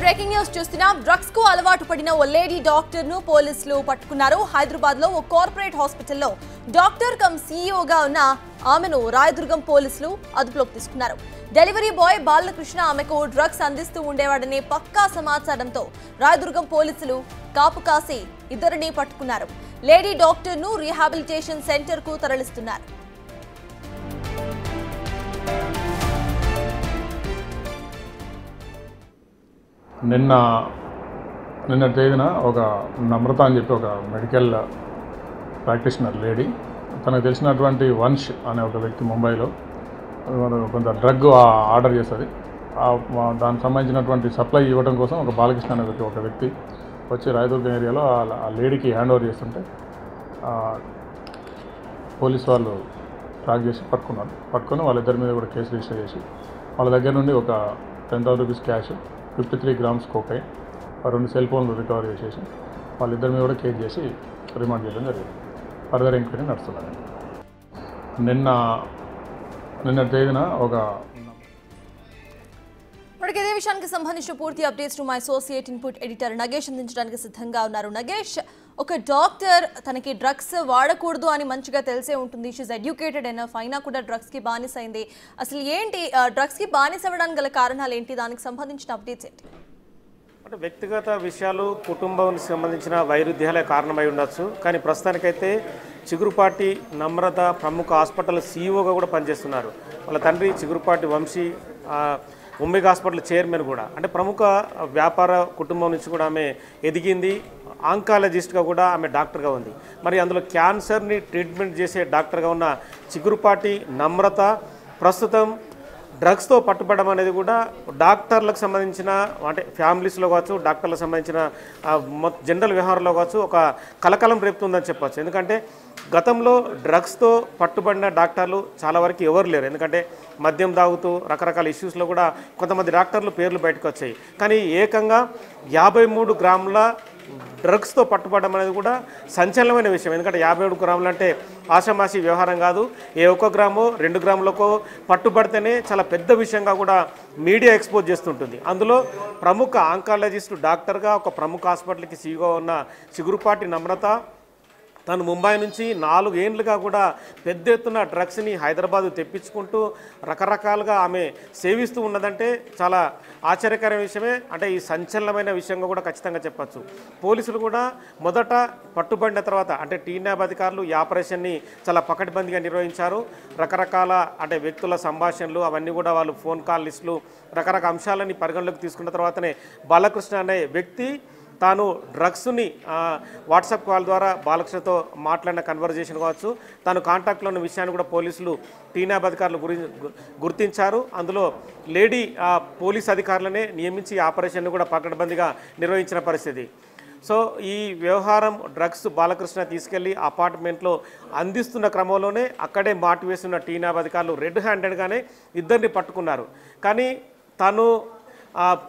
Breaking news చూస్తున్నాం. Drugs కు అలవాటు పడిన ఓ లేడీ డాక్టర్ ను పోలీసులు పట్టుకున్నారు. హైదరాబాద్ లో ఓ కార్పొరేట్ హాస్పిటల్లో డాక్టర్ కమ్ సీఈఓగా ఉన్న ఆమెను రాయదుర్గం పోలీసులు అదుపులోకి తీసుకున్నారు. డెలివరీ బాయ్ బాలకృష్ణ ఆమెకు డ్రగ్స్ అందిస్తూ ఉండేవాడనే పక్కా సమాచారంతో రాయదుర్గం పోలీసులు కాపు కాసి ఇద్దరిని పట్టుకున్నారు. లేడీ డాక్టర్ ను రీహాబిలిటేషన్ సెంటర్ కు తరలిస్తున్నారు. నిన్న తేదీన ఒక నమ్రత అని చెప్పి ఒక మెడికల్ ప్రాక్టీషనర్ లేడీ, తనకు తెలిసినటువంటి వంశ్ అనే ఒక వ్యక్తి ముంబైలో కొంత డ్రగ్ ఆర్డర్ చేస్తుంది. దానికి సంబంధించినటువంటి సప్లై ఇవ్వడం కోసం ఒక బాలకృష్ణ అనే ఒక వ్యక్తి వచ్చి రాయదుర్గం ఏరియాలో ఆ లేడీకి హ్యాండ్ ఓవర్ చేస్తుంటే పోలీస్ వాళ్ళు ట్రాక్ చేసి పట్టుకొని వాళ్ళిద్దరి మీద కూడా కేసు రిజిస్టర్ చేసి వాళ్ళ దగ్గర నుండి ఒక 10,000 rupees cash, 53 grams cocaine, 2 cell ఫోన్లు రికవర్ చేసేసి వాళ్ళిద్దరి మీద కూడా కేసు చేసి రిమాండ్ చేయడం జరిగింది. ఫర్దర్ ఎంక్వైరీ నడుస్తున్నారు. నిన్న తేదీన ఒక ఇప్పటికే ఇదే విషయానికి సంబంధించిన పూర్తి updates my associate input editor Nagesh అందించడానికి సిద్ధంగా ఉన్నారు. నగేష్, ఒక డాక్టర్ తనకి డ్రగ్స్ వాడకూడదు అని మంచిగా తెలిసే ఉంటుంది. షీఈ్ ఎడ్యుకేటెడ్ ఎనఫ్, అయినా కూడా డ్రగ్స్కి బానిస అయింది. అసలు ఏంటి డ్రగ్స్కి బానిస అవ్వడానికి గల కారణాలు ఏంటి? దానికి సంబంధించిన అప్డేట్స్ ఏంటి? అంటే వ్యక్తిగత విషయాలు, కుటుంబానికి సంబంధించిన వైరుధ్యాలే కారణమై ఉండొచ్చు. కానీ ప్రస్తుతానికైతే చిగురుపాటి నమ్రత ప్రముఖ హాస్పిటల్ సీఈఓగా కూడా పనిచేస్తున్నారు. వాళ్ళ తండ్రి చిగురుపాటి వంశీ ముంబై హాస్పిటల్ చైర్మన్ కూడా. అంటే ప్రముఖ వ్యాపార కుటుంబం నుంచి కూడా ఆమె ఎదిగింది. ఆంకాలజిస్ట్గా కూడా ఆమె డాక్టర్గా ఉంది. మరి అందులో క్యాన్సర్ని ట్రీట్మెంట్ చేసే డాక్టర్గా ఉన్న చిగురుపాటి నమ్రత ప్రస్తుతం డ్రగ్స్తో పట్టుబడడం అనేది కూడా డాక్టర్లకు సంబంధించిన, అంటే ఫ్యామిలీస్లో కావచ్చు, డాక్టర్లకు సంబంధించిన జనరల్ వ్యవహారంలో కావచ్చు ఒక కలకలం రేపుతుందని చెప్పచ్చు. ఎందుకంటే గతంలో డ్రగ్స్తో పట్టుబడిన డాక్టర్లు చాలా వరకు ఎవరు లేరు. ఎందుకంటే మద్యం తాగుతూ రకరకాల ఇష్యూస్లో కూడా కొంతమంది డాక్టర్లు పేర్లు బయటకు వచ్చాయి. కానీ ఏకంగా 53 గ్రాముల డ్రగ్స్తో పట్టుబడడం అనేది కూడా సంచలనమైన విషయం. ఎందుకంటే 53 గ్రాములు అంటే ఆషామాషి వ్యవహారం కాదు. ఏ 1 గ్రామో 2 గ్రాములకో పట్టుబడితేనే చాలా పెద్ద విషయంగా కూడా మీడియా ఎక్స్పోజ్ చేస్తుంటుంది. అందులో ప్రముఖ ఆంకాలజిస్ట్ డాక్టర్గా ఒక ప్రముఖ హాస్పిటల్కి సీఈఓ ఉన్న చిగురుపాటి నమ్రత తను ముంబై నుంచి 4 ఏళ్ళుగా కూడా పెద్ద ఎత్తున డ్రగ్స్ని హైదరాబాద్ తెప్పించుకుంటూ రకరకాలుగా ఆమె సేవిస్తూ ఉన్నదంటే చాలా ఆశ్చర్యకరమైన విషయమే. అంటే ఈ సంచలనమైన విషయంగా కూడా ఖచ్చితంగా చెప్పచ్చు. పోలీసులు కూడా మొదట పట్టుబడిన తర్వాత అంటే టీనాబ్ అధికారులు ఈ ఆపరేషన్ని చాలా పకడ్బందీగా నిర్వహించారు. రకరకాల అంటే వ్యక్తుల సంభాషణలు అవన్నీ కూడా వాళ్ళు ఫోన్ కాల్ లిస్టులు రకరకాల అంశాలని పరిగణలోకి తీసుకున్న తర్వాతనే బాలకృష్ణ అనే వ్యక్తి తాను డ్రగ్స్ని వాట్సాప్ కాల్ ద్వారా బాలకృష్ణతో మాట్లాడిన కన్వర్జేషన్ కావచ్చు, తాను కాంటాక్ట్లో ఉన్న విషయాన్ని కూడా పోలీసులు టీనాబ్ అధికారులు గుర్తించారు. అందులో లేడీ పోలీస్ అధికారులనే నియమించి ఆపరేషన్ను కూడా పకడ్బందీగా నిర్వహించిన పరిస్థితి. సో ఈ వ్యవహారం డ్రగ్స్ బాలకృష్ణ తీసుకెళ్లి అపార్ట్మెంట్లో అందిస్తున్న క్రమంలోనే అక్కడే మాటు వేస్తున్న టీనాబ్ అధికారులు రెడ్ హ్యాండెడ్గానే ఇద్దరిని పట్టుకున్నారు. కానీ తను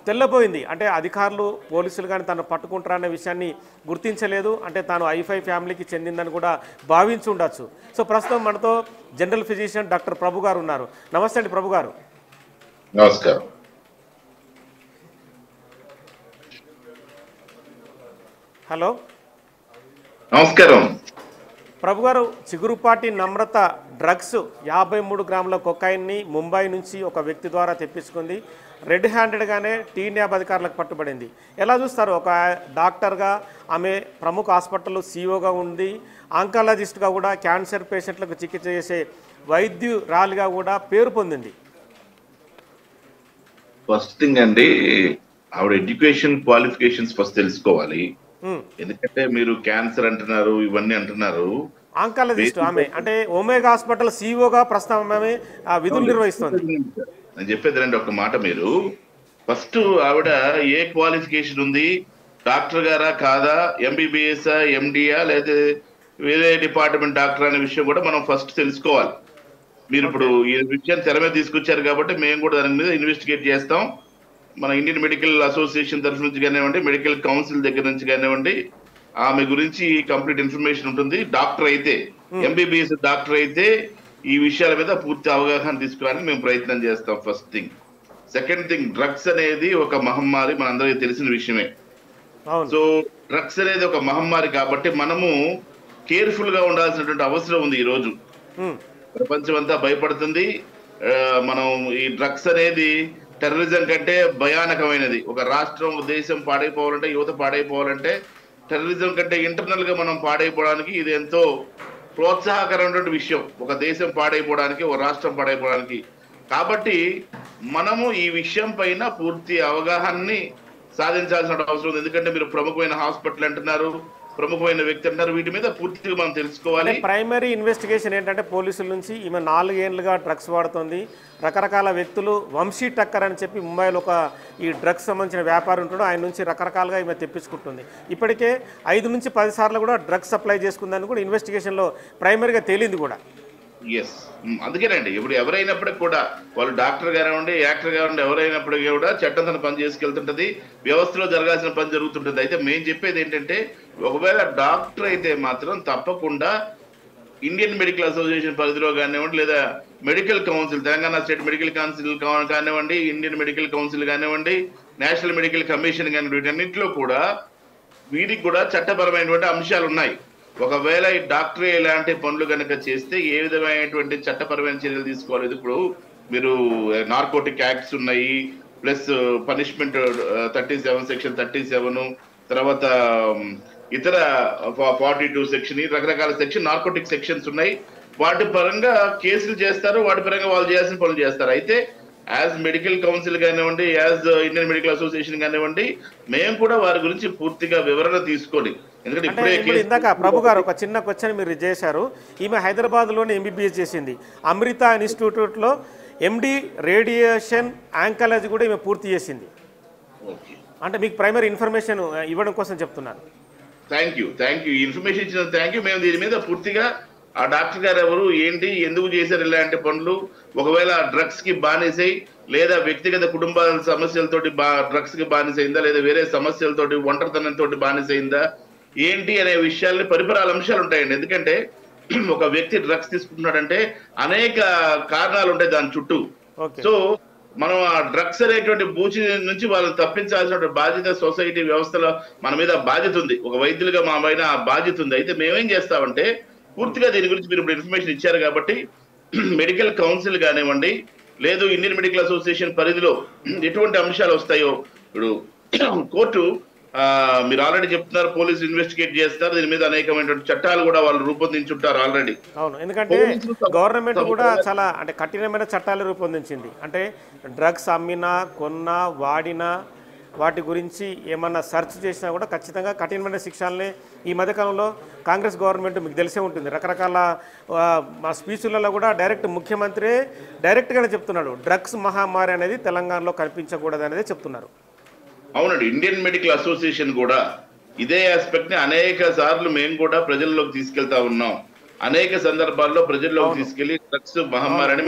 తెల్లబోయింది. అంటే అధికారులు పోలీసులు కానీ తను పట్టుకుంటారనే విషయాన్ని గుర్తించలేదు. అంటే తాను ఐఫై ఫ్యామిలీకి చెందిందని కూడా భావించి ఉండొచ్చు. సో ప్రస్తుతం మనతో జనరల్ ఫిజిషియన్ డాక్టర్ ప్రభు గారు ఉన్నారు. నమస్తే అండి ప్రభు గారు. నమస్కారం. హలో, నమస్కారం ప్రభు గారు. చిగురుపాటి నమ్రత డ్రగ్స్ 53 గ్రాముల కొకైన్ని ముంబై నుంచి ఒక వ్యక్తి ద్వారా తెప్పించుకుంది. రెడ్ హ్యాండెడ్గానే టీనాబ్ అధికారులకు పట్టుబడింది. ఎలా చూస్తారు? ఒక డాక్టర్గా ఆమె ప్రముఖ హాస్పిటల్లో సీఈఓగా ఉంది. ఆంకాలజిస్ట్గా కూడా క్యాన్సర్ పేషెంట్లకు చికిత్స చేసే వైద్యురాలిగా కూడా పేరు పొందింది. ఫస్ట్ థింగ్ అండి, ఆవిడ ఎడ్యుకేషన్ క్వాలిఫికేషన్స్ ఫస్ట్ తెలుసుకోవాలి. ఎందుకంటే మీరు క్యాన్సర్ అంటున్నారు, ఇవన్నీ అంటున్నారు. ఆంకాలజిస్ట్ ఆమె, అంటే ఒమేగా హాస్పిటల్ సీఈఓగా ప్రస్తుతం ఆమె విధులు నిర్వహిస్తుంది. నేను చెప్పేది రండి ఒక మాట. మీరు ఫస్ట్ ఆవిడ ఏ క్వాలిఫికేషన్ ఉంది, డాక్టర్ గారా కాదా, ఎంబీబీఎస్ ఎండియా లేదా వేరే డిపార్ట్మెంట్ డాక్టర్ అనే విషయం కూడా మనం ఫస్ట్ తెలుసుకోవాలి. మీరు ఇప్పుడు ఈ విషయాన్ని తెర మీద తీసుకొచ్చారు కాబట్టి మేము కూడా దాని మీద ఇన్వెస్టిగేట్ చేస్తాం. మన ఇండియన్ మెడికల్ అసోసియేషన్ తరఫు నుంచి కానివ్వండి, మెడికల్ కౌన్సిల్ దగ్గర నుంచి కానివ్వండి, ఆమె గురించి కంప్లీట్ ఇన్ఫర్మేషన్ ఉంటుంది. డాక్టర్ అయితే, ఎంబీబీఎస్ డాక్టర్ అయితే ఈ విషయాల మీద పూర్తి అవగాహన తీసుకోవడానికి మేము ప్రయత్నం చేస్తాం first thing. Second thing, drugs అనేది ఒక మహమ్మారి, మనందరికీ తెలిసిన విషయమే. సో డ్రగ్స్ అనేది ఒక మహమ్మారి కాబట్టి మనము కేర్ఫుల్ గా ఉండాల్సినటువంటి అవసరం ఉంది. ఈ రోజు ప్రపంచం అంతా భయపడుతుంది. మనం ఈ డ్రగ్స్ అనేది టెర్రరిజం కంటే భయానకమైనది. ఒక రాష్ట్రం, దేశం పాడైపోవాలంటే, యువత పాడైపోవాలంటే, టెర్రరిజం కంటే ఇంటర్నల్ గా మనం పాడైపోవడానికి ఇది ఎంతో ప్రోత్సాహకరమైనటువంటి విషయం. ఒక దేశం పాడైపోవడానికి, ఒక రాష్ట్రం పాడైపోవడానికి. కాబట్టి మనము ఈ విషయం పైన పూర్తి అవగాహనని సాధించాల్సిన అవసరం ఉంది. ఎందుకంటే మీరు ప్రముఖమైన హాస్పిటల్ అంటున్నారు, ప్రముఖమైన వ్యక్తి అంటారు, వీటి మీద పూర్తిగా మనం తెలుసుకోవాలి. ప్రైమరీ ఇన్వెస్టిగేషన్ ఏంటంటే పోలీసుల నుంచి ఈమె 4 ఏళ్లుగా డ్రగ్స్ వాడుతుంది, రకరకాల వ్యక్తులు, వంశీ టక్కర్ అని చెప్పి ముంబైలో ఒక ఈ డ్రగ్స్ సంబంధించిన వ్యాపారి ఉంటాడు, ఆయన నుంచి రకరకాలుగా ఈమె తెప్పించుకుంటుంది. ఇప్పటికే 5 నుంచి 10 సార్లు కూడా డ్రగ్స్ సప్లై చేసుకుందని కూడా ఇన్వెస్టిగేషన్లో ప్రైమరీగా తేలింది కూడా. ఎస్, అందుకేనండి ఇప్పుడు ఎవరైనప్పటికీ కూడా వాళ్ళు డాక్టర్ కానివ్వండి, యాక్టర్ కానివ్వండి, ఎవరైనప్పటికీ కూడా చట్టం తన పని చేసుకెళ్తుంటది, వ్యవస్థలో జరగాల్సిన పని జరుగుతుంటుంది. అయితే మేము చెప్పేది ఏంటంటే, ఒకవేళ డాక్టర్ అయితే మాత్రం తప్పకుండా ఇండియన్ మెడికల్ అసోసియేషన్ పరిధిలో కానివ్వండి, లేదా medical council, Telangana state medical council కానివ్వండి, ఇండియన్ మెడికల్ కౌన్సిల్ కానివ్వండి, నేషనల్ మెడికల్ కమిషన్ కానివ్వండి, వీటన్నింటిలో కూడా వీటికి కూడా చట్టపరమైనటువంటి అంశాలు ఉన్నాయి. ఒకవేళ ఈ డాక్టరే ఇలాంటి పనులు కనుక చేస్తే ఏ విధమైనటువంటి చట్టపరమైన చర్యలు తీసుకోవాలి. ఇప్పుడు మీరు నార్కోటిక్ యాక్ట్స్ ఉన్నాయి, ప్లస్ పనిష్మెంట్ 37 సెక్షన్ 37, తర్వాత ఇతర 42 సెక్షన్, రకరకాల సెక్షన్ నార్కోటిక్ సెక్షన్స్ ఉన్నాయి. వాటి పరంగా కేసులు చేస్తారు, వాటి పరంగా వాళ్ళు చేయాల్సిన పనులు చేస్తారు. అయితే యాజ్ మెడికల్ కౌన్సిల్ కానివ్వండి, యాజ్ ఇండియన్ మెడికల్ అసోసియేషన్ కానివ్వండి, మేము కూడా వారి గురించి పూర్తిగా వివరణ తీసుకొని, ఎందుకంటే ఇప్పుడు ఇందాక ప్రభు గారు ఒక చిన్న క్వశ్చన్ మీరు చేశారు. ఈమె హైదరాబాద్లోనే MBBS చేసింది, అమృత ఇన్స్టిట్యూట్లో MD రేడియేషన్ ఆంకాలజీ కూడా ఈమె పూర్తి చేసింది. అంటే మీకు ప్రైమరీ ఇన్ఫర్మేషన్ ఇవ్వడం కోసం చెప్తున్నాను. థ్యాంక్ యూ ఇన్ఫర్మేషన్ ఇచ్చిన థ్యాంక్ యూ. మేము దీని మీద పూర్తిగా ఆ డాక్టర్ గారు ఎవరు, ఏంటి, ఎందుకు చేశారు ఇలాంటి పనులు, ఒకవేళ డ్రగ్స్ కి బానిసై, లేదా వ్యక్తిగత కుటుంబ సమస్యలతోటి డ్రగ్స్ కి బానిసైందా, లేదా వేరే సమస్యలతోటి ఒంటరితనంతో బానిసైందా ఏంటి అనే విషయాల్ని పరిపరాల అంశాలు ఉంటాయండి. ఎందుకంటే ఒక వ్యక్తి డ్రగ్స్ తీసుకుంటున్నాడంటే అనేక కారణాలు ఉంటాయి దాని చుట్టూ. సో మనం ఆ డ్రగ్స్ అనేటువంటి బూచి నుంచి వాళ్ళని తప్పించాల్సిన బాధ్యత సొసైటీ వ్యవస్థలో మన మీద బాధ్యత ఉంది. ఒక వైద్యులుగా మా పైన బాధ్యత ఉంది. అయితే మేమేం చేస్తామంటే, పూర్తిగా దీని గురించి మీరు ఇప్పుడు ఇన్ఫర్మేషన్ ఇచ్చారు కాబట్టి మెడికల్ కౌన్సిల్ కానివ్వండి, లేదు ఇండియన్ మెడికల్ అసోసియేషన్ పరిధిలో ఎటువంటి అంశాలు వస్తాయో, ఇప్పుడు కోర్టు మీరు ఆల్రెడీ చెప్తున్నారు, పోలీసులు ఇన్వెస్టిగేట్ చేస్తారు, దీని మీద అనేకమైనటువంటి చట్టాలు కూడా వాళ్ళు రూపొందించుంటారు ఆల్రెడీ. అవును, ఎందుకంటే గవర్నమెంట్ కూడా చాలా కఠినమైన చట్టాలు రూపొందించింది. అంటే డ్రగ్స్ అమ్మినా, కొన్నా, వాడినా, వాటి గురించి ఏమన్నా సెర్చ్ చేసినా కూడా ఖచ్చితంగా కఠినమైన శిక్షల్ని ఈ మధ్యకాలంలో కాంగ్రెస్ గవర్నమెంట్ మీకు తెలిసే ఉంటుంది. రకరకాల మా స్పీచ్లలో కూడా ముఖ్యమంత్రి డైరెక్ట్గానే చెప్తున్నాడు, డ్రగ్స్ మహమ్మారి అనేది తెలంగాణలో కనిపించకూడదు అనేది చెప్తున్నారు. అవునండి, ఇండియన్ మెడికల్ అసోసియేషన్ కూడా ఇదే ఆస్పెక్ట్ ని అనేక సార్లు మేము కూడా ప్రజల్లోకి తీసుకెళ్తా ఉన్నాం. అనేక సందర్భాల్లో ప్రజల్లోకి తీసుకెళ్లి డ్రగ్స్ మహమ్మారిని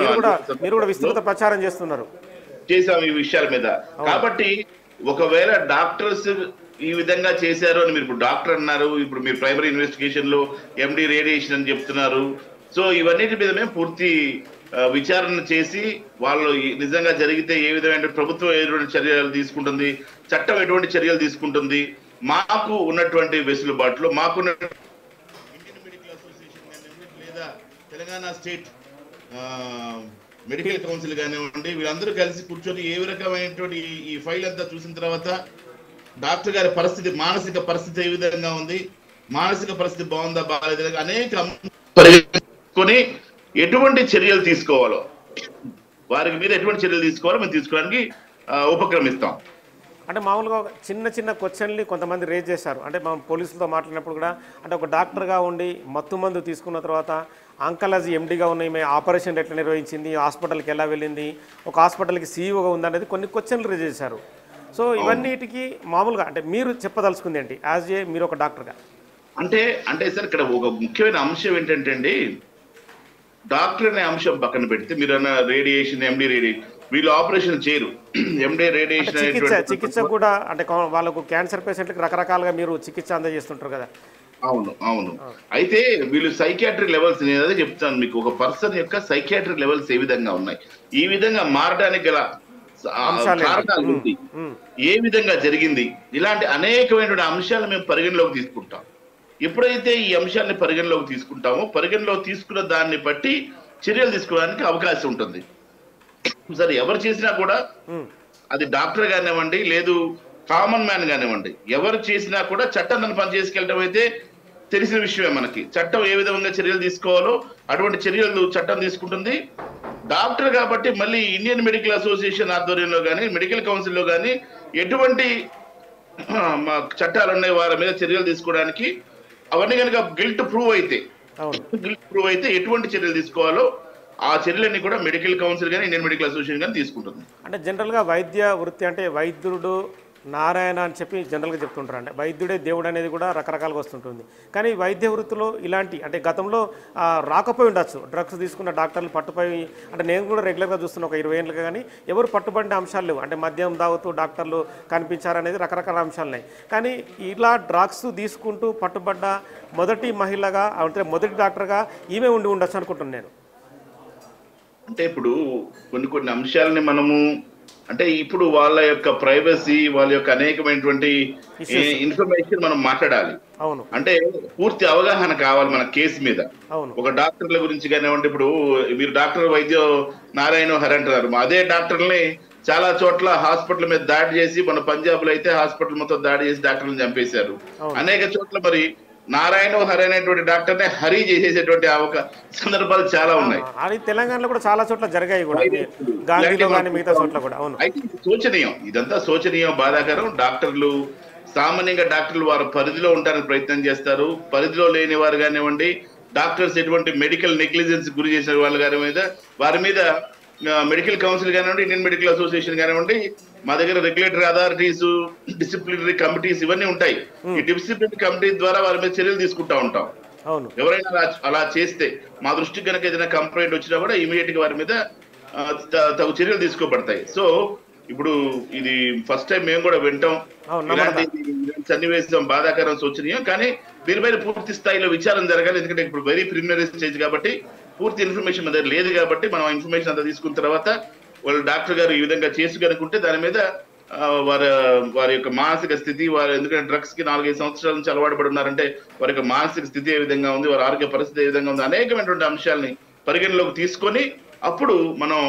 మీరు కూడా విస్తృత ప్రచారం చేశాం ఈ విషయాల మీద. కాబట్టి ఒకవేళ డాక్టర్స్ ఈ విధంగా చేశారు అని మీరు ఇప్పుడు డాక్టర్ అన్నారు, ఇప్పుడు మీరు ప్రైమరీ ఇన్వెస్టిగేషన్ లో MD రేడియేషన్ అని చెప్తున్నారు. సో ఇవన్నిటి మీద మేము పూర్తి విచారణ చేసి, వాళ్ళు నిజంగా జరిగితే ఏ విధమైన ప్రభుత్వం ఎటువంటి చర్యలు తీసుకుంటుంది, చట్టం ఎటువంటి చర్యలు తీసుకుంటుంది, మాకు ఉన్నటువంటి వెసులుబాటులో మాకున్న ఇండియన్ మెడికల్ అసోసియేషన్ కానివ్వండి, లేదా తెలంగాణ స్టేట్ మెడికల్ కౌన్సిల్ కానివ్వండి, వీళ్ళందరూ కలిసి కూర్చొని ఏ రకమైనటువంటి ఈ ఫైల్ అంతా చూసిన తర్వాత డాక్టర్ గారి పరిస్థితి, మానసిక పరిస్థితి ఏ విధంగా ఉంది, మానసిక పరిస్థితి బాగుందా బాగాలేదు, అనేక పరిగణించుకొని ఎటువంటి చర్యలు తీసుకోవాలో, వారికి మీద ఎటువంటి చర్యలు తీసుకోవాలో మేము తీసుకోవడానికి ఉపక్రమిస్తాం. అంటే మామూలుగా చిన్న చిన్న క్వశ్చన్లు కొంతమంది రేజ్ చేశారు. అంటే మనం పోలీసులతో మాట్లాడినప్పుడు కూడా, అంటే ఒక డాక్టర్గా ఉండి మత్తు మందు తీసుకున్న తర్వాత ఆంకాలజీ MDగా ఉన్న ఈమె ఆపరేషన్ ఎట్లా నిర్వహించింది, హాస్పిటల్కి ఎలా వెళ్ళింది, ఒక హాస్పిటల్కి CEOగా ఉందనేది కొన్ని క్వశ్చన్లు రేజ్ చేశారు. సో ఇవన్నిటికీ మామూలుగా అంటే మీరు చెప్పదలుచుకుంది ఏంటి యాజ్ ఏ మీరు ఒక డాక్టర్గా? అంటే సార్ ఇక్కడ ఒక ముఖ్యమైన అంశం ఏంటంటే అండి, డాక్టర్ అనే అంశం పక్కన పెడితే మీరు అన్న రేడియేషన్, MD రేడియేషన్, వీళ్ళు ఆపరేషన్ చేయరు. MD రేడియేషన్ చికిత్స కూడా అంటే వాళ్ళకు క్యాన్సర్ పేషెంట్లకు రకరకాలుగా మీరు చికిత్స అందజేస్తుంటారు కదా. అవును. అయితే వీళ్ళు సైకియాట్రిక్ లెవెల్స్, నేను అదే చెప్తాను మీకు, ఒక పర్సన్ యొక్క సైకియాట్రిక్ లెవెల్స్ ఏ విధంగా ఉన్నాయి, ఈ విధంగా మారడానికి గల కారణాలు ఉంది, ఏ విధంగా జరిగింది, ఇలాంటి అనేకమైనటువంటి అంశాలు మేము పరిగణలోకి తీసుకుంటాం. ఎప్పుడైతే ఈ అంశాన్ని పరిగణలోకి తీసుకుంటామో పరిగణలోకి తీసుకున్న దాన్ని బట్టి చర్యలు తీసుకోవడానికి అవకాశం ఉంటుంది. సరే, ఎవరు చేసినా కూడా అది డాక్టర్ కానివ్వండి, లేదు కామన్ మ్యాన్ కానివ్వండి, ఎవరు చేసినా కూడా చట్టం దాన్ని పని చేసుకెళ్ళడం అయితే తెలిసిన విషయమే. మనకి చట్టం ఏ విధంగా చర్యలు తీసుకోవాలో అటువంటి చర్యలు చట్టం తీసుకుంటుంది. డాక్టర్ కాబట్టి మళ్ళీ ఇండియన్ మెడికల్ అసోసియేషన్ ఆధ్వర్యంలో కానీ మెడికల్ కౌన్సిల్లో కానీ ఎటువంటి చట్టాలు ఉన్నాయి వారి మీద చర్యలు తీసుకోవడానికి. అవన్నీ కనుక గిల్ట్ ప్రూవ్ అయితే ఎటువంటి చర్యలు తీసుకోవాలో ఆ చర్యలన్నీ కూడా మెడికల్ కౌన్సిల్ కానీ ఇండియన్ మెడికల్ అసోసియేషన్ కానీ తీసుకుంటుంది. అంటే జనరల్గా వైద్య వృత్తి అంటే వైద్యుడు నారాయణ అని చెప్పి జనరల్గా చెప్తుంటారు. అంటే వైద్యుడే దేవుడు అనేది కూడా రకరకాలుగా వస్తుంటుంది. కానీ వైద్య వృత్తిలో ఇలాంటి అంటే గతంలో రాకపోయి ఉండొచ్చు, డ్రగ్స్ తీసుకున్న డాక్టర్లు పట్టుపోయి, అంటే నేను కూడా రెగ్యులర్గా చూస్తున్నా ఒక 20 ఏళ్ళుగా, కానీ ఎవరు పట్టుబడిన అంశాలు లేవు. అంటే మద్యం తాగుతూ డాక్టర్లు కనిపించారనేది రకరకాల అంశాలు ఉన్నాయి. కానీ ఇలా డ్రగ్స్ తీసుకుంటూ పట్టుబడ్డ మొదటి మహిళగా అంటే మొదటి డాక్టర్గా ఈమె ఉండి ఉండొచ్చు అనుకుంటున్నాను నేను. అంటే ఇప్పుడు కొన్ని అంశాలని మనము అంటే ఇప్పుడు వాళ్ళ యొక్క ప్రైవసీ, వాళ్ళ యొక్క అనేకమైనటువంటి ఇన్ఫర్మేషన్ మనం మాట్లాడాలి. అంటే పూర్తి అవగాహన కావాలి మన కేసు మీద. ఒక డాక్టర్ల గురించి కానివ్వండి, ఇప్పుడు మీరు డాక్టర్ వైద్య నారాయణ హరి అంటున్నారు, అదే డాక్టర్ని చాలా చోట్ల హాస్పిటల్ మీద దాడి చేసి, మన పంజాబ్ లో అయితే హాస్పిటల్ మొత్తం దాడి చేసి డాక్టర్లను చంపేశారు. అనేక చోట్ల మరి నారాయణ హరి అనేటువంటి డాక్టర్ నే హరి చేసేసేటువంటి సందర్భాలు చాలా ఉన్నాయి. అది తెలంగాణలో కూడా చాలా చోట్ల జరిగాయి కూడా, గాంధీలో కానీ మిగతా చోట్ల కూడా. అయితే శోచనీయం, ఇదంతా శోచనీయం, బాధాకరం. డాక్టర్లు సామాన్యంగా డాక్టర్లు వారి పరిధిలో ఉండడానికి ప్రయత్నం చేస్తారు. పరిధిలో లేని వారు కానివ్వండి, డాక్టర్స్ ఎటువంటి మెడికల్ నెగ్లిజెన్స్ గురి చేసిన వాళ్ళు వారి మీద మెడికల్ కౌన్సిల్ కానివ్వండి, ఇండియన్ మెడికల్ అసోసియేషన్ కానివ్వండి, మా దగ్గర రెగ్యులేటరీ అథారిటీస్, డిసిప్లినరీ కమిటీస్ ఇవన్నీ ఉంటాయి. ఈ డిసిప్లినరీ కమిటీ ద్వారా వారి మీద చర్యలు తీసుకుంటా ఉంటాం. ఎవరైనా అలా చేస్తే మా దృష్టికి కనుక ఏదైనా కంప్లైంట్ వచ్చినా కూడా ఇమీడియట్ గా వారి మీద తగు చర్యలు తీసుకోబడతాయి. సో ఇప్పుడు ఇది ఫస్ట్ టైం మేము కూడా వింటాం. ఇలాంటి సన్నివేశం బాధాకరం, శోచనీయం. కానీ దీనిపైన పూర్తి స్థాయిలో విచారం జరగాలి. ఎందుకంటే ఇప్పుడు వెరీ ప్రిలిమినరీ స్టేజ్ కాబట్టి పూర్తి ఇన్ఫర్మేషన్ మన దగ్గర లేదు కాబట్టి మనం ఇన్ఫర్మేషన్ అంతా తీసుకున్న తర్వాత వాళ్ళు డాక్టర్ గారు ఈ విధంగా చేసుకనుకుంటే దాని మీద వారి యొక్క మానసిక స్థితి, వారు ఎందుకంటే డ్రగ్స్ కి 4-5 సంవత్సరాల నుంచి అలవాటు పడి ఉన్నారంటే వారి యొక్క మానసిక స్థితి ఏ విధంగా ఉంది, వారి ఆరోగ్య పరిస్థితి ఏ విధంగా ఉంది, అనేకమైనటువంటి అంశాలని పరిగణలోకి తీసుకొని అప్పుడు మనం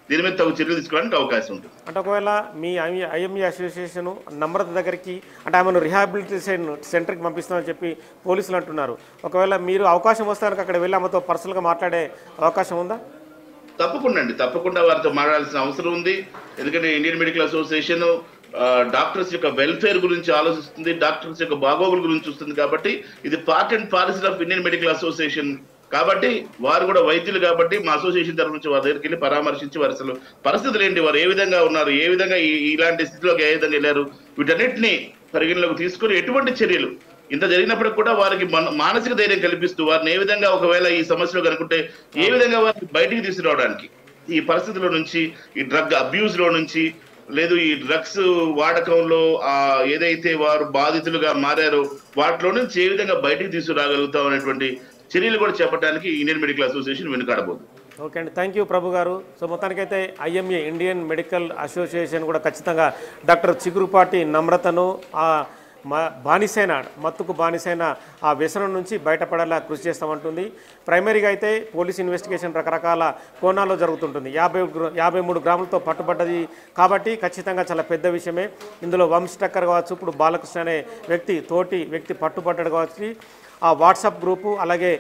దీని మీద తగు చర్యలు తీసుకోవడానికి అవకాశం ఉంటుంది. అంటే ఒకవేళ మీ ఐఎంఏ అసోసియేషన్ నమ్రత దగ్గరికి అంటే ఆమెను రిహాబిలిటేషన్ సెంటర్కి పంపిస్తామని చెప్పి పోలీసులు అంటున్నారు. ఒకవేళ మీరు అవకాశం వస్తానికి అక్కడ వెళ్ళి ఆమెతో పర్సనల్గా మాట్లాడే అవకాశం ఉందా? తప్పకుండా వారితో మాట్లాడాల్సిన అవసరం ఉంది. ఎందుకంటే ఇండియన్ మెడికల్ అసోసియేషన్ డాక్టర్స్ యొక్క వెల్ఫేర్ గురించి ఆలోచిస్తుంది, డాక్టర్స్ యొక్క బాగోగుల గురించి చూస్తుంది. కాబట్టి ఇది part and parcel of Indian medical association. కాబట్టి వారు కూడా వైద్యులు కాబట్టి మా అసోసియేషన్ తరఫు నుంచి వారి దగ్గరికి వెళ్ళి పరామర్శించి వారి అసలు పరిస్థితులు ఏంటి, వారు ఏ విధంగా ఉన్నారు, ఏ విధంగా ఇలాంటి స్థితిలోకి ఏ విధంగా వెళ్ళారు, వీటన్నిటిని పరిగణలోకి తీసుకొని ఎటువంటి చర్యలు ఇంత జరిగినప్పటికి కూడా వారికి మానసిక ధైర్యం కల్పిస్తూ వారిని ఏ విధంగా ఒకవేళ ఈ సమస్యలో కనుకుంటే ఏ విధంగా వారిని బయటికి తీసుకురావడానికి, ఈ పరిస్థితుల నుంచి, ఈ డ్రగ్ అబ్యూస్ లో నుంచి, లేదు ఈ డ్రగ్స్ వాడకంలో ఏదైతే వారు బాధితులుగా మారారో వాటిలో నుంచి ఏ విధంగా బయటికి తీసుకురాగలుగుతాం అనేటువంటి చర్యలు కూడా చేపట్టడానికి ఇండియన్ మెడికల్ అసోసియేషన్ వెనుకాడబోదు. ఓకే అండి, థ్యాంక్ యూ ప్రభు గారు. సో మొత్తానికైతే ఐఎంఏ ఇండియన్ మెడికల్ అసోసియేషన్ కూడా ఖచ్చితంగా డాక్టర్ చిగురుపాటి నమ్రతను మత్తుకు బానిసైన ఆ వ్యసనం నుంచి బయటపడేలా కృషి చేస్తామంటుంది. ప్రైమరీగా అయితే పోలీస్ ఇన్వెస్టిగేషన్ రకరకాల కోణాల్లో జరుగుతుంటుంది. 53 గ్రాములతో పట్టుబడ్డది కాబట్టి ఖచ్చితంగా చాలా పెద్ద విషయమే. ఇందులో వంశ్ టక్కర్ కావచ్చు, ఇప్పుడు బాలకృష్ణ అనే తోటి వ్యక్తి పట్టుబడ్డాడు కావచ్చు. ఆ వాట్సాప్ గ్రూపు అలాగే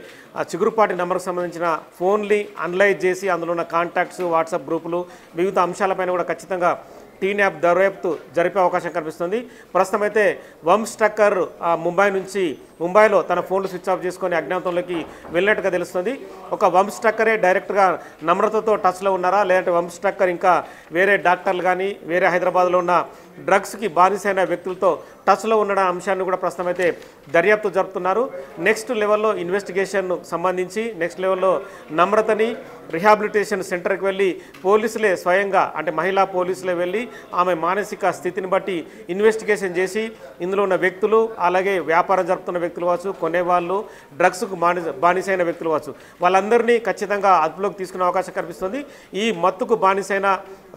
చిగురుపాటి నెంబర్కి సంబంధించిన ఫోన్లు అనలైజ్ చేసి అందులో ఉన్న కాంటాక్ట్స్, వాట్సాప్ గ్రూపులు, వివిధ అంశాలపైన కూడా ఖచ్చితంగా టీన్యాప్ దర్యాప్తు జరిపే అవకాశం కనిపిస్తుంది. ప్రస్తుతం అయితే వంశ్ టక్కర్ ముంబైలో తన ఫోన్లు స్విచ్ ఆఫ్ చేసుకొని అజ్ఞాతంలోకి వెళ్ళినట్టుగా తెలుస్తుంది. ఒక వంశ్ టక్కరే డైరెక్ట్గా నమ్రతతో టచ్లో ఉన్నారా, లేదంటే వంశ్ టక్కర్ ఇంకా వేరే డాక్టర్లు కానీ వేరే హైదరాబాద్లో ఉన్న డ్రగ్స్కి బానిసైన వ్యక్తులతో టచ్లో ఉన్న అంశాన్ని కూడా ప్రస్తుతం అయితే దర్యాప్తు జరుపుతున్నారు. నెక్స్ట్ లెవెల్లో ఇన్వెస్టిగేషన్ సంబంధించి నెక్స్ట్ లెవెల్లో నమ్రతని రిహాబిలిటేషన్ సెంటర్కి వెళ్ళి పోలీసులే స్వయంగా అంటే మహిళా పోలీసులే వెళ్ళి ఆమె మానసిక స్థితిని బట్టి ఇన్వెస్టిగేషన్ చేసి ఇందులో ఉన్న వ్యక్తులు అలాగే వ్యాపారం జరుపుతున్న వ్యక్తులు కావచ్చు, కొనేవాళ్ళు, డ్రగ్స్కు బానిసైన వ్యక్తులు కావచ్చు, వాళ్ళందరినీ ఖచ్చితంగా అదుపులోకి తీసుకునే అవకాశం కనిపిస్తుంది. ఈ మత్తుకు బానిసైన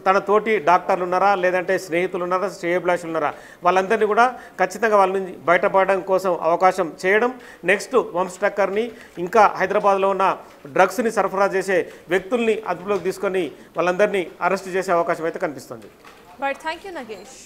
తన తోటి డాక్టర్లు ఉన్నారా, లేదంటే స్నేహితులు ఉన్నారా, శ్రేయోభిలాషులు ఉన్నారా, వాళ్ళందరినీ కూడా ఖచ్చితంగా వాళ్ళ నుంచి బయటపడడం కోసం అవకాశం చేయడం. నెక్స్ట్ వంశ్ టక్కర్ని, ఇంకా హైదరాబాద్లో ఉన్న డ్రగ్స్ని సరఫరా చేసే వ్యక్తుల్ని అదుపులోకి తీసుకొని వాళ్ళందరినీ అరెస్ట్ చేసే అవకాశం అయితే కనిపిస్తుంది. Right, thank you Nagesh.